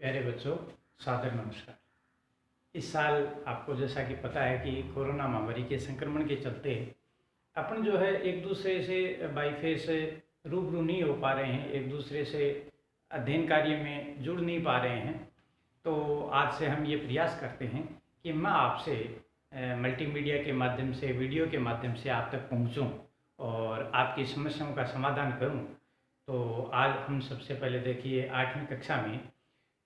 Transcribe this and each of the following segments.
प्यारे बच्चों, सादर नमस्कार। इस साल आपको जैसा कि पता है कि कोरोना महामारी के संक्रमण के चलते अपन जो है एक दूसरे से बाई फेस रूबरू नहीं हो पा रहे हैं, एक दूसरे से अध्ययन कार्य में जुड़ नहीं पा रहे हैं। तो आज से हम ये प्रयास करते हैं कि मैं आपसे मल्टीमीडिया के माध्यम से, वीडियो के माध्यम से आप तक पहुँचूँ और आपकी समस्याओं का समाधान करूँ। तो आज हम सबसे पहले देखिए 8वीं कक्षा में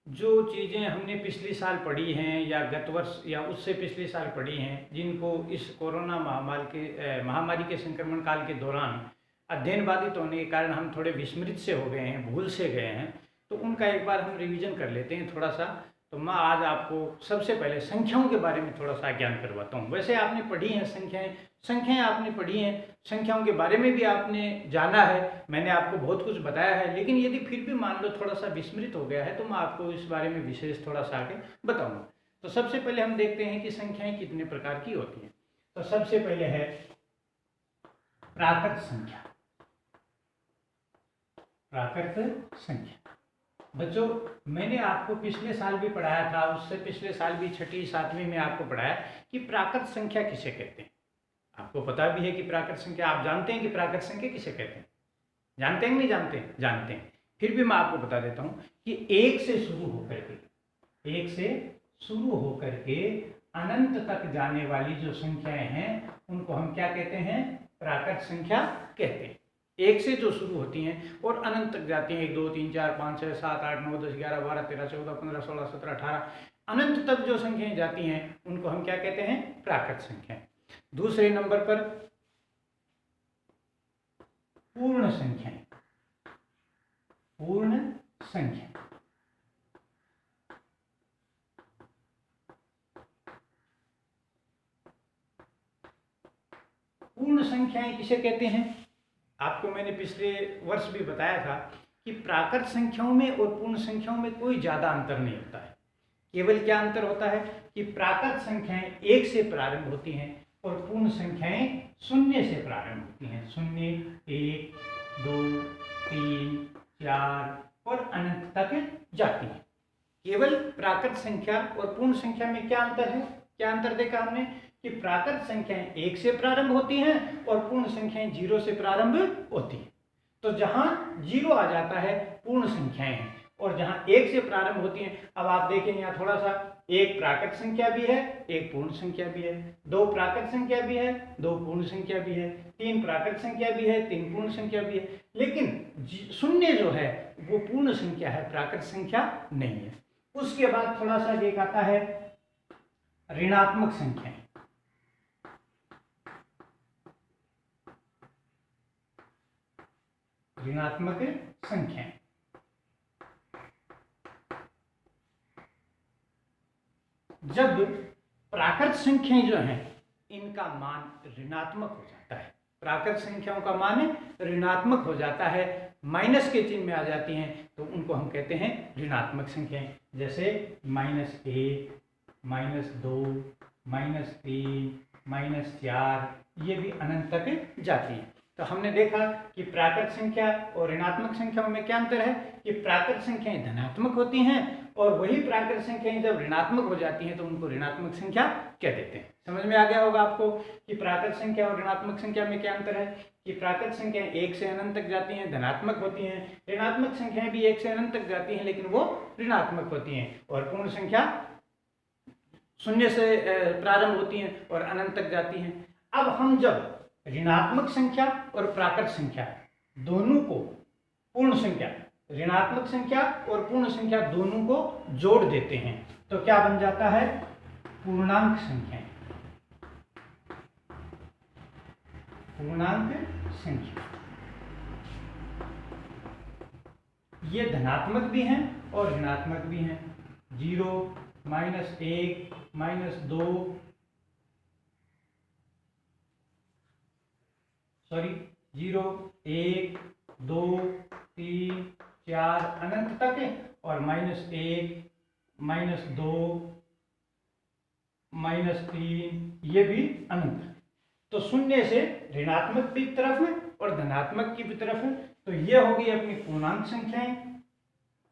जो चीज़ें हमने पिछले साल पढ़ी हैं या गत वर्ष या उससे पिछले साल पढ़ी हैं, जिनको इस कोरोना महामारी के संक्रमण काल के दौरान अध्ययन बाधित होने के कारण हम थोड़े विस्मृत से हो गए हैं, भूल से गए हैं, तो उनका एक बार हम रिवीजन कर लेते हैं थोड़ा सा। तो मैं आज आपको सबसे पहले संख्याओं के बारे में थोड़ा सा ज्ञान करवाता हूँ। वैसे आपने पढ़ी हैं संख्याएं आपने पढ़ी हैं, संख्याओं के बारे में भी आपने जाना है, मैंने आपको बहुत कुछ बताया है, लेकिन यदि फिर भी मान लो थोड़ा सा विस्मृत हो गया है तो मैं आपको इस बारे में विशेष थोड़ा सा आगे बताऊंगा। तो सबसे पहले हम देखते हैं कि संख्याएं कितने प्रकार की होती हैं। तो सबसे पहले है प्राकृत संख्या। प्राकृत संख्या बच्चों, मैंने आपको पिछले साल भी पढ़ाया था, उससे पिछले साल भी 6ठी 7वीं में आपको पढ़ाया कि प्राकृत संख्या किसे कहते हैं। आपको पता भी है कि प्राकृत संख्या, आप जानते हैं कि प्राकृत संख्या किसे कहते हैं, जानते हैं कि नहीं जानते? जानते हैं। फिर भी मैं आपको बता देता हूं कि एक से शुरू होकर के अनंत तक जाने वाली जो संख्याएं हैं उनको हम क्या कहते हैं? प्राकृत संख्या कहते हैं। एक से जो शुरू होती हैं और अनंत तक जाती हैं, 1 2 3 4 5 6 7 8 9 10 11 12 13 14 15 16 17 18 अनंत तक जो संख्याएं जाती हैं उनको हम क्या कहते हैं? प्राकृत संख्याएं। दूसरे नंबर पर पूर्ण संख्याएं। पूर्ण संख्या पूर्ण संख्याएं किसे कहते हैं? आपको मैंने पिछले वर्ष भी बताया था कि प्राकृत संख्याओं में और पूर्ण संख्याओं में कोई ज्यादा अंतर नहीं होता है। केवल क्या अंतर होता है कि प्राकृत संख्याएं 1 से प्रारंभ होती हैं और पूर्ण संख्याएं 0 से प्रारंभ होती हैं। 0 1 2 3 4 और अनंत तक जाती हैं। केवल प्राकृत संख्या और पूर्ण संख्या में क्या अंतर है? क्या अंतर देखा हमने कि प्राकृत संख्याएं 1 से प्रारंभ होती हैं और पूर्ण संख्याएं 0 से प्रारंभ होती हैं। तो जहां 0 आ जाता है पूर्ण संख्याएं हैं और जहां 1 से प्रारंभ होती हैं, अब आप देखें यहाँ थोड़ा सा, एक प्राकृत संख्या भी है, एक पूर्ण संख्या भी है, 2 प्राकृत संख्या भी है, 2 पूर्ण संख्या भी है, 3 प्राकृत संख्या भी है, 3 पूर्ण संख्या भी है, लेकिन 0 जो है वो पूर्ण संख्या है, प्राकृत संख्या नहीं है। उसके बाद थोड़ा सा एक आता है ऋणात्मक संख्याएं। ऋणात्मक संख्याएं जब प्राकृत संख्याएं जो हैं इनका मान ऋणात्मक हो जाता है, प्राकृत संख्याओं का मान ऋणात्मक हो जाता है, माइनस के चिन्ह में आ जाती हैं, तो उनको हम कहते हैं ऋणात्मक संख्याएं। जैसे -1 -2 -3 -4, ये भी अनंत तक जाती है। तो हमने देखा कि प्राकृत संख्या और ऋणात्मक संख्याओं में क्या अंतर है कि प्राकृत संख्याएं धनात्मक होती हैं और वही प्राकृत संख्याएं जब ऋणात्मक हो जाती हैं तो उनको ऋणात्मक संख्या कह देते हैं। समझ में आ गया होगा आपको कि प्राकृत संख्या और ऋणात्मक संख्या में क्या अंतर है कि प्राकृत संख्याएं 1 से अनंत तक जाती हैं, धनात्मक होती हैं, ऋणात्मक संख्याएं भी 1 से अनंत तक जाती हैं लेकिन वो ऋणात्मक होती हैं, और पूर्ण संख्या 0 से प्रारंभ होती हैं और अनंत तक जाती हैं। अब हम जब ऋणात्मक संख्या और प्राकृत संख्या दोनों को, पूर्ण संख्या, ऋणात्मक संख्या और पूर्ण संख्या दोनों को जोड़ देते हैं तो क्या बन जाता है? पूर्णांक संख्या। पूर्णांक संख्या ये धनात्मक भी हैं और ऋणात्मक भी हैं। 0 -1 -2 0 1 2 3 4 अनंत तक है, और -1 -2 -3 ये भी अनंत। तो 0 से ऋणात्मक की तरफ और धनात्मक की तरफ, तो ये होगी अपनी पूर्णांक संख्याएं।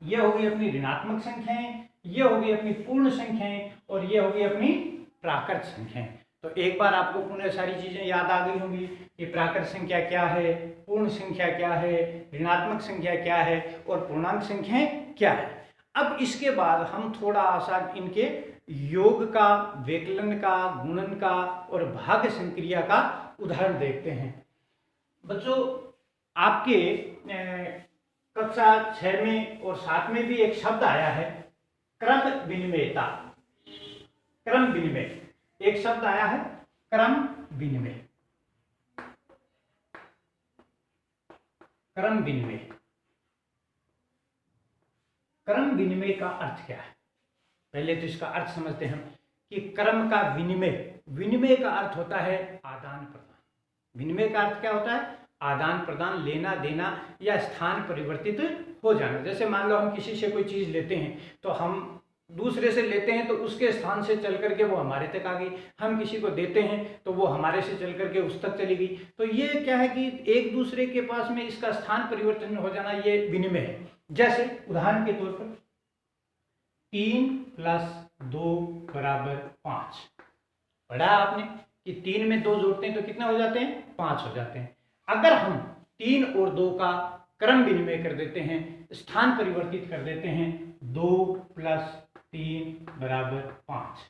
ये होगी अपनी ऋणात्मक संख्याएं, ये होगी अपनी पूर्ण संख्याएं और ये होगी अपनी प्राकृत संख्याएं। तो एक बार आपको पुनः सारी चीजें याद आ गई होंगी कि प्राकृत संख्या क्या है, पूर्ण संख्या क्या है, ऋणात्मक संख्या क्या है और पूर्णांक संख्याएं क्या है। अब इसके बाद हम थोड़ा सा इनके योग का, व्यकलन का, गुणन का और भाज्य संक्रिया का उदाहरण देखते हैं। बच्चों, आपके कक्षा 6 में और 7 में भी एक शब्द आया है, क्रम विनिमयता। क्रम विनिमय एक शब्द आया है, क्रम विनिमय। क्रम विनिमय, क्रम विनिमय का अर्थ क्या है? पहले तो इसका अर्थ समझते हैं कि क्रम का विनिमय, विनिमय का अर्थ होता है आदान प्रदान। विनिमय का अर्थ क्या होता है? आदान प्रदान, लेना देना या स्थान परिवर्तित हो जाना। जैसे मान लो हम किसी से कोई चीज लेते हैं तो हम दूसरे से लेते हैं तो उसके स्थान से चल करके वो हमारे तक आ गई, हम किसी को देते हैं तो वो हमारे से चल करके उस तक चली गई। तो ये क्या है कि एक दूसरे के पास में इसका स्थान परिवर्तन हो जाना, ये विनिमय है। जैसे उदाहरण के तौर पर 3 + 2 = 5। पढ़ा आपने कि 3 में 2 जोड़ते हैं तो कितने हो जाते हैं? 5 हो जाते हैं। अगर हम 3 और 2 का क्रम विनिमय कर देते हैं, स्थान परिवर्तित कर देते हैं, 2 + 3 = 5।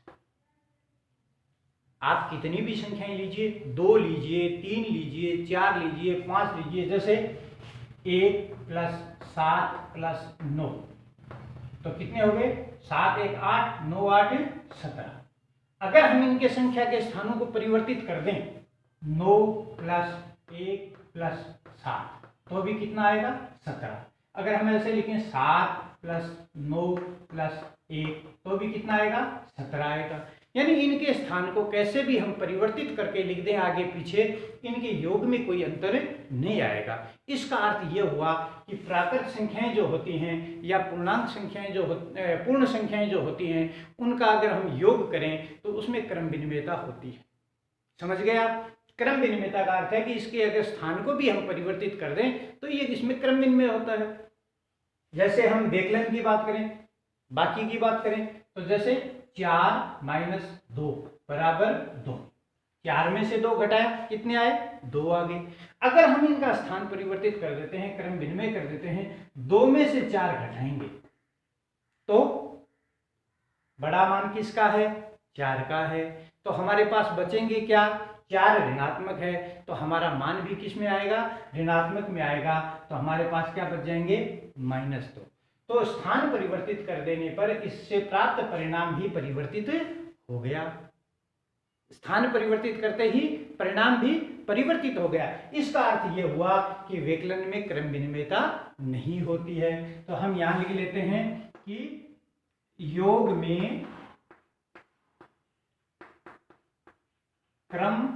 आप कितनी भी संख्याएं लीजिए, 2 लीजिए, 3 लीजिए, 4 लीजिए, 5 लीजिए, जैसे 1 + 7 + 9 तो कितने हो गए? 7 × 1 = 8, 9 × 8 = 17। अगर हम इनके संख्या के स्थानों को परिवर्तित कर दें, 9 + 1 + 7 तो भी कितना आएगा? 17। अगर हम ऐसे लिखें 7 + 9 + 1 तो भी कितना आएगा? 17 आएगा। यानी इनके स्थान को कैसे भी हम परिवर्तित करके लिख दें आगे पीछे, इनके योग में कोई अंतर नहीं आएगा। इसका अर्थ यह हुआ कि प्राकृत संख्याएं जो होती हैं या पूर्णांक संख्याएं जो पूर्ण संख्याएं जो होती हैं, उनका अगर हम योग करें तो उसमें क्रम विनिमयता होती है। समझ गए आप? क्रम विनिमयता का अर्थ है कि इसके अगर स्थान को भी हम परिवर्तित कर दें तो ये इसमें क्रम विनिमय होता है। जैसे हम व्यकलन की बात करें, बाकी की बात करें, तो जैसे 4 - 2 = 2। 4 में से 2 घटाया, कितने आए? 2 आ गए। अगर हम इनका स्थान परिवर्तित कर देते हैं, क्रम विनिमय कर देते हैं, 2 में से 4 घटाएंगे तो बड़ा मान किसका है? 4 का है। तो हमारे पास बचेंगे क्या? 4 ऋणात्मक है तो हमारा मान भी किस में आएगा? ऋणात्मक में आएगा। तो हमारे पास क्या बच जाएंगे? -2। तो स्थान परिवर्तित कर देने पर इससे प्राप्त परिणाम भी परिवर्तित हो गया। स्थान परिवर्तित करते ही परिणाम भी परिवर्तित हो गया। इसका अर्थ यह हुआ कि व्यकलन में क्रम विनिमयता नहीं होती है। तो हम यहां लिख लेते हैं कि योग में क्रम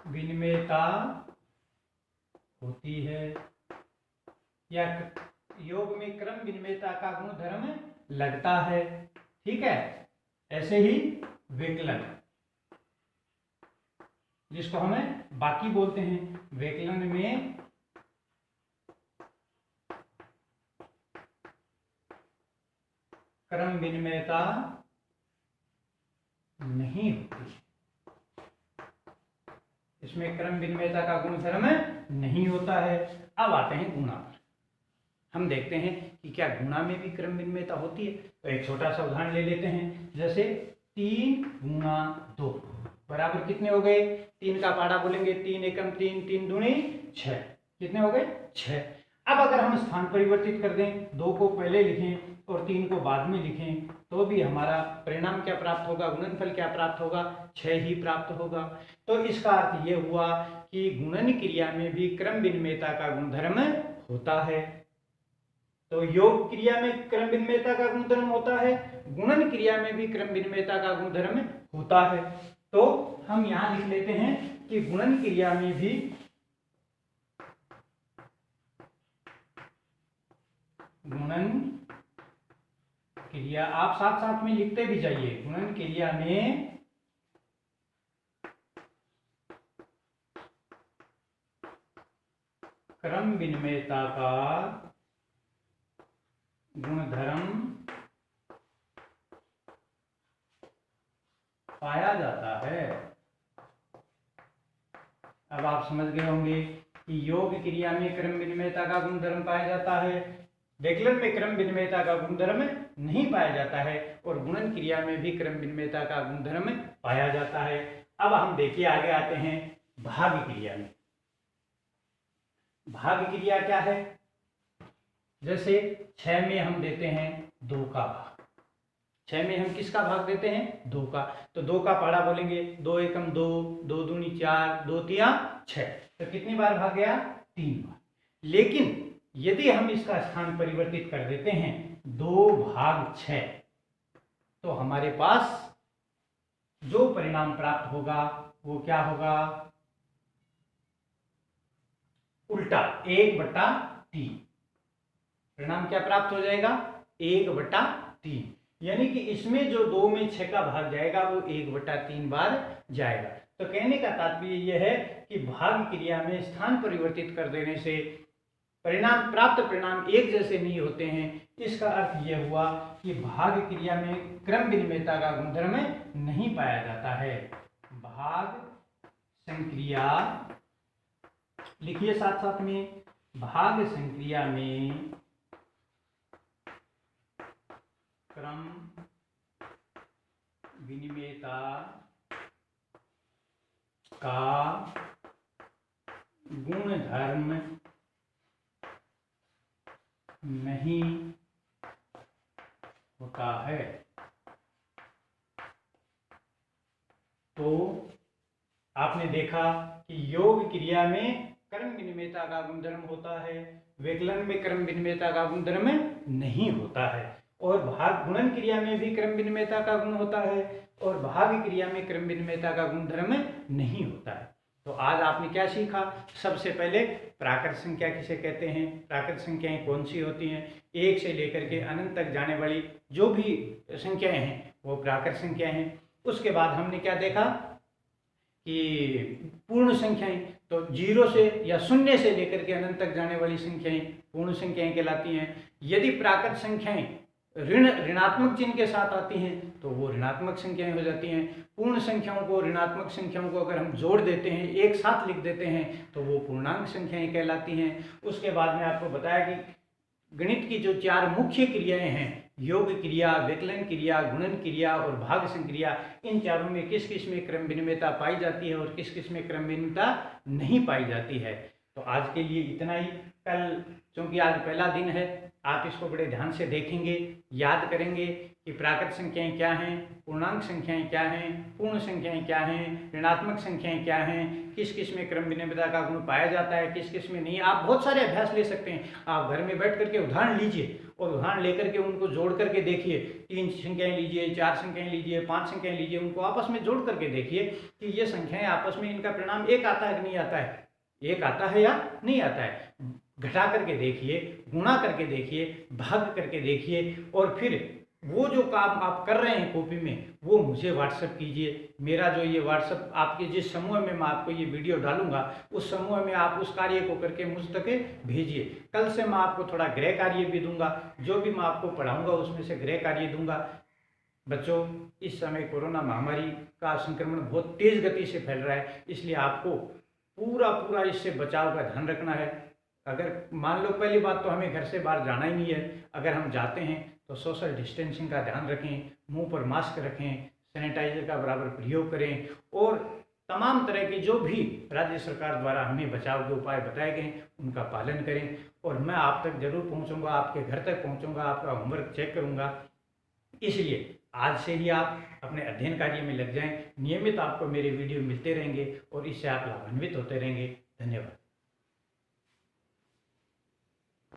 विनिमयता होती है, या योग में क्रम विनिमयता का गुणधर्म लगता है। ठीक है, ऐसे ही व्यकलन, जिसको हमें बाकी बोलते हैं, व्यकलन में क्रम विनिमयता नहीं होती, इसमें क्रम विनिमयता का गुणधर्म नहीं होता है। अब आते हैं गुणा पर। हम देखते हैं कि क्या गुणा में भी क्रम विनिमयता होती है। तो एक छोटा सा उदाहरण ले लेते हैं, जैसे 3 × 2 बराबर कितने हो गए? 3 का पाढ़ा बोलेंगे, 3 एकम 3, 3 दूनी 6। कितने हो गए? 6। अब अगर हम स्थान परिवर्तित कर दें, 2 को पहले लिखें और 3 को बाद में लिखें, तो भी हमारा परिणाम क्या प्राप्त होगा? गुणनफल क्या प्राप्त होगा? 6 ही प्राप्त होगा। तो इसका अर्थ यह हुआ कि गुणन क्रिया में भी क्रम विनिमयता का गुणधर्म होता है। तो योग क्रिया में क्रम विनिमयता का गुणधर्म होता है, गुणन क्रिया में भी क्रम विनिमयता का गुणधर्म होता है। तो हम यहां लिख लेते हैं कि गुणन क्रिया में भी गुणन क्रिया, आप साथ साथ में लिखते भी जाइए, गुणन क्रिया में क्रम विनिमयता का गुणधर्म पाया जाता है। अब आप समझ गए होंगे कि योग क्रिया में क्रम विनिमयता का गुणधर्म पाया जाता है, विकलन में क्रम विनिमयता का गुणधर्म नहीं पाया जाता है, और गुणन क्रिया में भी क्रम विनिमयता का गुणधर्म पाया जाता है। अब हम देखिए आगे आते हैं भाग क्रिया में। भाग क्रिया क्या है? जैसे 6 में हम देते हैं 2 का भाग। 6 में हम किसका भाग देते हैं? 2 का। तो 2 का पहाड़ा बोलेंगे 2 एकम 2, 2 दूनी 4, 2 तिया 6। तो कितनी बार भाग गया? 3 बार। लेकिन यदि हम इसका स्थान परिवर्तित कर देते हैं 2 भाग 6, तो हमारे पास जो परिणाम प्राप्त होगा वो क्या होगा? उल्टा 1/3। परिणाम क्या प्राप्त हो जाएगा? 1/3। यानी कि इसमें जो 2 में 6 का भाग जाएगा वो 1/3 बार जाएगा। तो कहने का तात्पर्य यह है कि भाग क्रिया में स्थान परिवर्तित कर देने से प्राप्त परिणाम एक जैसे नहीं होते हैं। इसका अर्थ यह हुआ कि भाग क्रिया में क्रम विनिमयता का गुणधर्म नहीं पाया जाता है। भाग संक्रिया, लिखिए साथ साथ में, भाग संक्रिया में क्रम विनिमयता का गुणधर्म नहीं होता है। तो आपने देखा कि योग क्रिया में क्रम विनिमयता का गुणधर्म होता है, विकलन में क्रम विनिमयता का गुणधर्म नहीं होता है, और भाग गुणन क्रिया में भी क्रम विनिमयता का गुण होता है, और भाग क्रिया में क्रम विनिमयता का गुणधर्म नहीं होता है। तो आज आपने क्या सीखा? सबसे पहले प्राकृत संख्या किसे कहते हैं, प्राकृत संख्याएं कौन सी होती हैं, 1 से लेकर के अनंत तक जाने वाली जो भी संख्याएं हैं वो प्राकृत संख्याएं हैं। उसके बाद हमने क्या देखा कि पूर्ण संख्याएं, तो 0 से या 0 से लेकर के अनंत तक जाने वाली संख्याएं पूर्ण संख्याएं कहलाती हैं। यदि प्राकृत संख्याएं ऋणात्मक चिन्ह के साथ आती हैं तो वो ऋणात्मक संख्याएं हो जाती हैं। पूर्ण संख्याओं को, ऋणात्मक संख्याओं को अगर हम जोड़ देते हैं, एक साथ लिख देते हैं, तो वो पूर्णांक संख्याएं कहलाती हैं। उसके बाद में आपको बताया कि गणित की जो 4 मुख्य क्रियाएं हैं, योग क्रिया, विकलन क्रिया, गुणन क्रिया और भाग संक्रिया, इन चारों में किस किस में क्रम विनिमयता पाई जाती है और किस किस में क्रम विनिमयता नहीं पाई जाती है। तो आज के लिए इतना ही। कल क्योंकि आज पहला दिन है, आप इसको बड़े ध्यान से देखेंगे, याद करेंगे कि प्राकृत संख्याएं क्या हैं, पूर्णांक संख्याएं क्या हैं, पूर्ण संख्याएं क्या हैं, ऋणात्मक संख्याएं क्या हैं, किस किस में क्रम विनिमयता का गुण पाया जाता है, किस किस में नहीं। आप बहुत सारे अभ्यास ले सकते हैं। आप घर में बैठ करके उदाहरण लीजिए और उदाहरण लेकर के उनको जोड़ करके देखिए। 3 संख्याएं लीजिए, 4 संख्याएं लीजिए, 5 संख्याएं लीजिए, उनको आपस में जोड़ करके देखिए कि ये संख्याएं आपस में इनका परिणाम एक आता है कि नहीं आता है, एक आता है या नहीं आता है। घटा करके देखिए, गुणा करके देखिए, भाग करके देखिए, और फिर वो जो काम आप कर रहे हैं कॉपी में वो मुझे व्हाट्सएप कीजिए। मेरा जो ये व्हाट्सएप, आपके जिस समूह में मैं आपको ये वीडियो डालूंगा उस समूह में आप उस कार्य को करके मुझ तक भेजिए। कल से मैं आपको थोड़ा गृह कार्य भी दूंगा, जो भी मैं आपको पढ़ाऊंगा उसमें से गृह कार्य दूंगा। बच्चों, इस समय कोरोना महामारी का संक्रमण बहुत तेज गति से फैल रहा है, इसलिए आपको पूरा इससे बचाव का ध्यान रखना है। अगर मान लो पहली बात तो हमें घर से बाहर जाना ही नहीं है, अगर हम जाते हैं तो सोशल डिस्टेंसिंग का ध्यान रखें, मुंह पर मास्क रखें, सैनिटाइजर का बराबर प्रयोग करें, और तमाम तरह के जो भी राज्य सरकार द्वारा हमें बचाव के उपाय बताए गए उनका पालन करें। और मैं आप तक जरूर पहुंचूंगा, आपके घर तक पहुंचूंगा, आपका होमवर्क चेक करूंगा। इसलिए आज से ही आप अपने अध्ययन कार्य में लग जाएं। नियमित आपको मेरे वीडियो मिलते रहेंगे और इससे आप लाभान्वित होते रहेंगे। धन्यवाद।